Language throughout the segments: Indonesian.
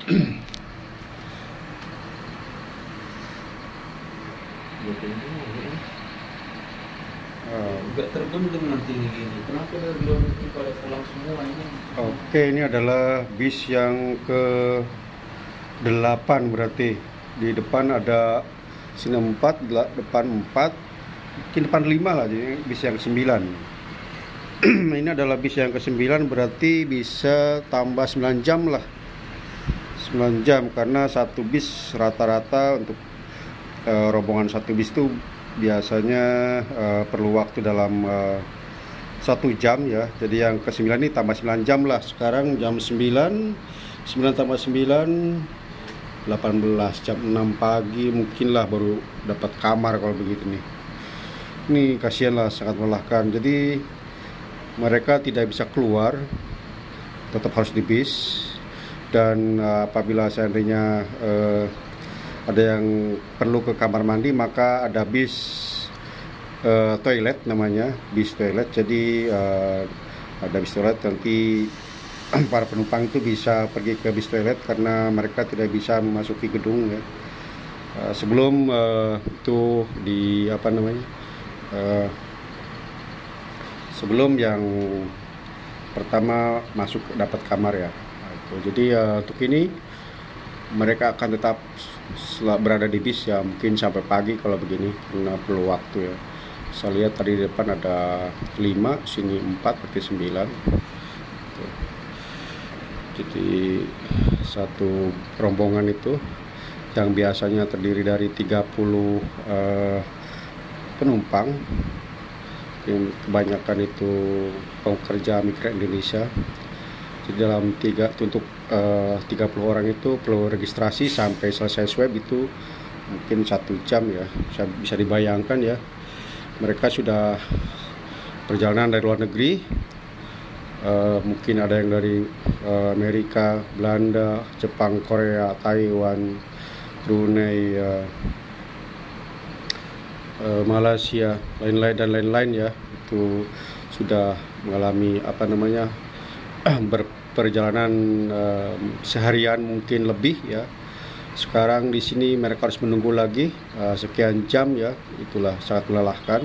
Gak terbendung nanti gini. Kenapa dari luar negeri pada pulang semua ini? Oke, ini adalah bis yang ke-8 berarti. Di depan ada sini 4, depan 4, mungkin depan 5 lah, jadi bis yang ke-9. Ini adalah bis yang ke-9, berarti bisa tambah 9 jam lah. 9 jam karena satu bis rata-rata untuk rombongan satu bis itu biasanya perlu waktu dalam 1 jam ya. Jadi yang ke-9 ini tambah 9 jam lah. Sekarang jam 9 tambah 9 18, jam 6 pagi mungkin lah baru dapat kamar kalau begitu nih. Ini kasihan lah, sangat melelahkan. Jadi mereka tidak bisa keluar, tetap harus di bis. Dan apabila seandainya ada yang perlu ke kamar mandi, maka ada bis toilet namanya, bis toilet. Jadi ada bis toilet, nanti para penumpang itu bisa pergi ke bis toilet karena mereka tidak bisa memasuki gedung ya. Sebelum itu di apa namanya, sebelum yang pertama masuk dapat kamar ya. Jadi untuk ini mereka akan tetap berada di bis ya, mungkin sampai pagi kalau begini karena perlu waktu ya. Saya lihat tadi di depan ada 5, sini 4, berarti 9. Jadi satu rombongan itu yang biasanya terdiri dari 30 penumpang, yang kebanyakan itu pekerja migran Indonesia. Jadi dalam 30 orang itu perlu registrasi sampai selesai swab itu mungkin 1 jam ya. Bisa dibayangkan ya, mereka sudah perjalanan dari luar negeri, mungkin ada yang dari Amerika, Belanda, Jepang, Korea, Taiwan, Brunei, Malaysia, lain-lain dan lain-lain ya. Itu sudah mengalami apa namanya, berperjalanan seharian mungkin lebih ya. Sekarang di sini mereka harus menunggu lagi sekian jam ya. Itulah sangat melelahkan.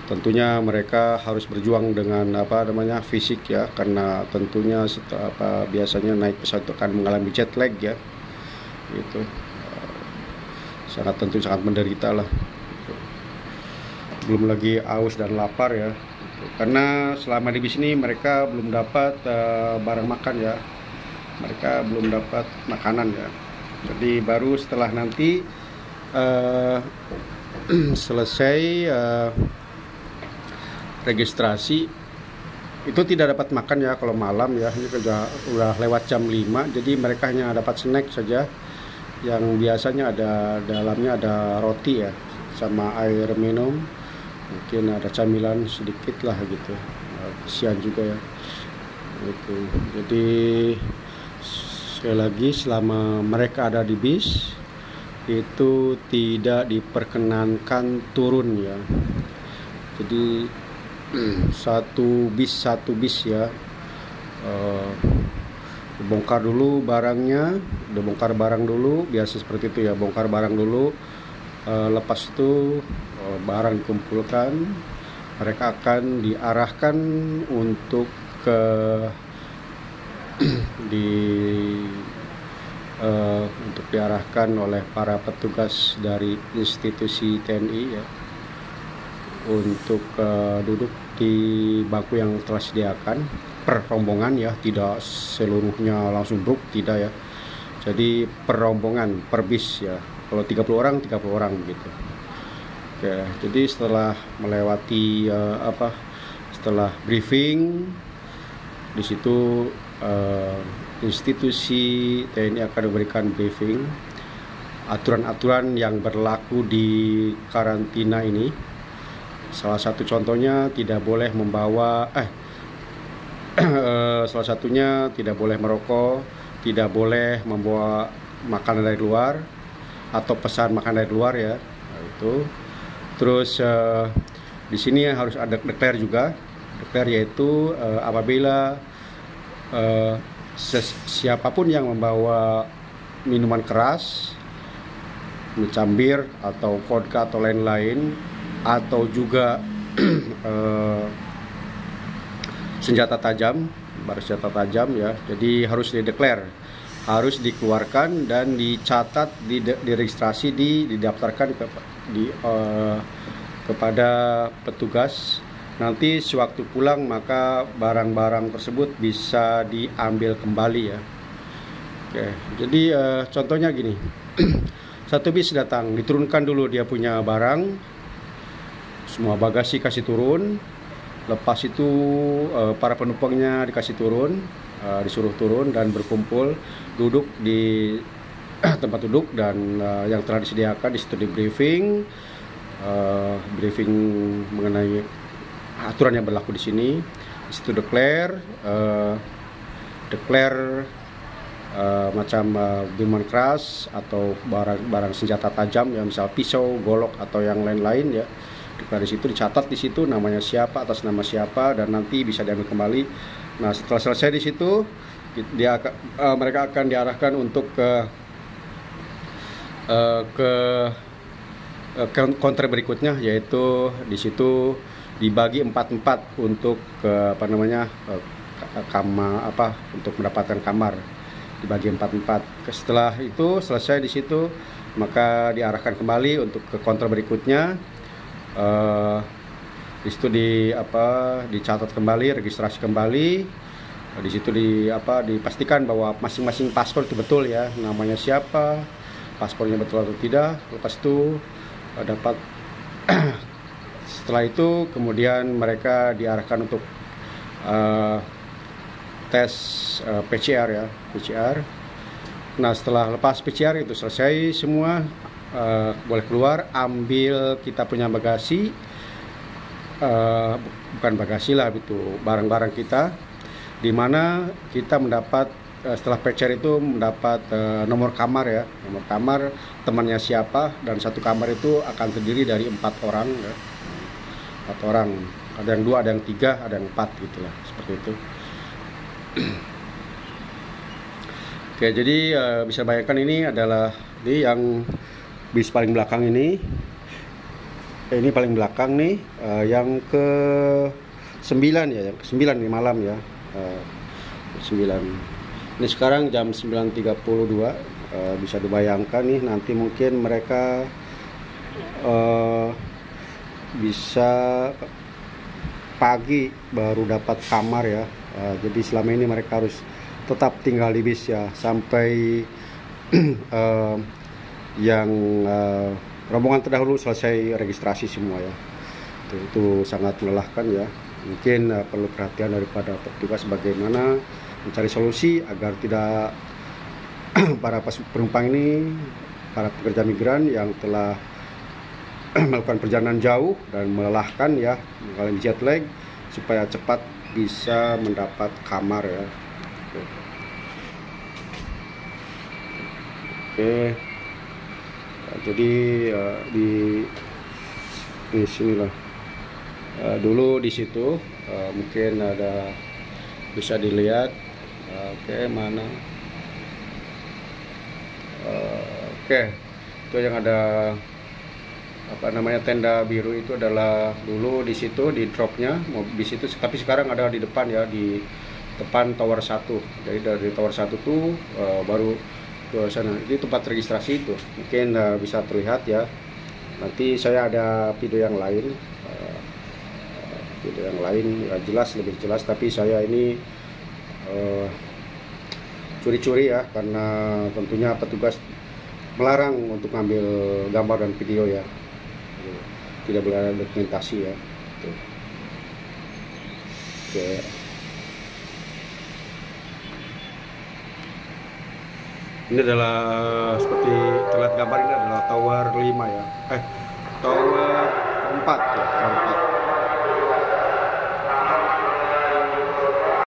Tentunya mereka harus berjuang dengan apa namanya, fisik ya, karena tentunya setelah biasanya naik pesawat akan mengalami jet lag ya. Itu sangat menderita lah. Belum lagi aus dan lapar ya. Karena selama di bis ini mereka belum dapat barang makan ya, mereka belum dapat makanan ya. Jadi baru setelah nanti selesai registrasi itu tidak dapat makan ya kalau malam ya. Ini udah lewat jam 5, jadi mereka hanya dapat snack saja, yang biasanya ada dalamnya ada roti ya sama air minum, mungkin ada camilan sedikit lah gitu. Kasihan juga ya itu. Jadi sekali lagi, selama mereka ada di bis itu tidak diperkenankan turun ya. Jadi satu bis ya, bongkar dulu barangnya, udah bongkar barang dulu, biasa seperti itu ya, bongkar barang dulu, lepas itu barang dikumpulkan, mereka akan diarahkan untuk ke untuk diarahkan oleh para petugas dari institusi TNI ya, untuk duduk di bangku yang telah disediakan per rombongan ya, tidak seluruhnya langsung duduk, tidak ya. Jadi per rombongan, per bis ya. Kalau 30 orang begitu. Oke, jadi setelah melewati setelah briefing di situ, institusi TNI akan memberikan briefing aturan-aturan yang berlaku di karantina ini. Salah satu contohnya tidak boleh membawa salah satunya tidak boleh merokok, tidak boleh membawa makanan dari luar atau pesan makanan dari luar ya. Nah, itu. Terus di sini harus ada declare juga. Declare yaitu apabila siapapun yang membawa minuman keras, cambir atau vodka atau lain-lain, atau juga senjata tajam, senjata tajam ya, jadi harus dideklar, harus dikeluarkan dan dicatat, diregistrasi, didaftarkan kepada petugas. Nanti sewaktu pulang maka barang-barang tersebut bisa diambil kembali ya. Oke, jadi contohnya gini, satu bis datang, diturunkan dulu dia punya barang, semua bagasi kasih turun. Lepas itu para penumpangnya dikasih turun, disuruh turun dan berkumpul, duduk di tempat duduk, dan yang telah disediakan di situ di briefing mengenai aturan yang berlaku di sini. Di situ declare macam minuman keras atau barang senjata tajam ya, misal pisau, golok atau yang lain-lain ya. Di situ dicatat, di situ namanya siapa, atas nama siapa, dan nanti bisa diambil kembali. Nah, setelah selesai di situ mereka akan diarahkan untuk ke konter berikutnya, yaitu di situ dibagi 4-4 untuk untuk mendapatkan kamar, dibagi 4-4. Setelah itu selesai di situ maka diarahkan kembali untuk ke konter berikutnya. Di situ dicatat kembali, registrasi kembali. Di situ dipastikan bahwa masing-masing paspor itu betul ya, namanya siapa, paspornya betul atau tidak. Lepas itu dapat setelah itu kemudian mereka diarahkan untuk tes PCR ya, PCR. Nah, setelah lepas PCR itu selesai semua, boleh keluar, ambil kita punya bagasi, bukan bagasi lah, itu barang-barang kita, di mana kita mendapat setelah PCR itu mendapat nomor kamar ya, nomor kamar temannya siapa, dan satu kamar itu akan terdiri dari 4 orang ya. 4 orang, ada yang 2, ada yang 3, ada yang 4 gitulah, seperti itu. Oke, jadi bisa bayangkan ini adalah yang bis paling belakang ini paling belakang nih, yang ke 9 ya, yang ke 9 di malam ya, 9. Ini sekarang jam 9.32, bisa dibayangkan nih nanti mungkin mereka bisa pagi baru dapat kamar ya. Jadi selama ini mereka harus tetap tinggal di bis ya, sampai yang rombongan terdahulu selesai registrasi semua ya. Itu sangat melelahkan ya. Mungkin perlu perhatian daripada petugas bagaimana mencari solusi agar tidak para penumpang ini, para pekerja migran yang telah melakukan perjalanan jauh dan melelahkan ya, mengalami jet lag, supaya cepat bisa mendapat kamar ya. Oke. Jadi di sinilah dulu di situ mungkin ada, bisa dilihat. Oke, mana? Oke, itu yang ada tenda biru itu adalah dulu di situ, di dropnya bis itu, tapi sekarang ada di depan ya, di depan tower 1. Jadi dari tower 1 tuh baru ke sana, itu tempat registrasi itu. Mungkin bisa terlihat ya. Nanti saya ada video yang lain, ya, jelas, lebih jelas, tapi saya ini curi-curi ya, karena tentunya petugas melarang untuk ngambil gambar dan video ya, tidak boleh ada dokumentasi ya. Oke. Ini adalah seperti terlihat gambar, ini adalah tower 5 ya, tower 4 ya, tower 4.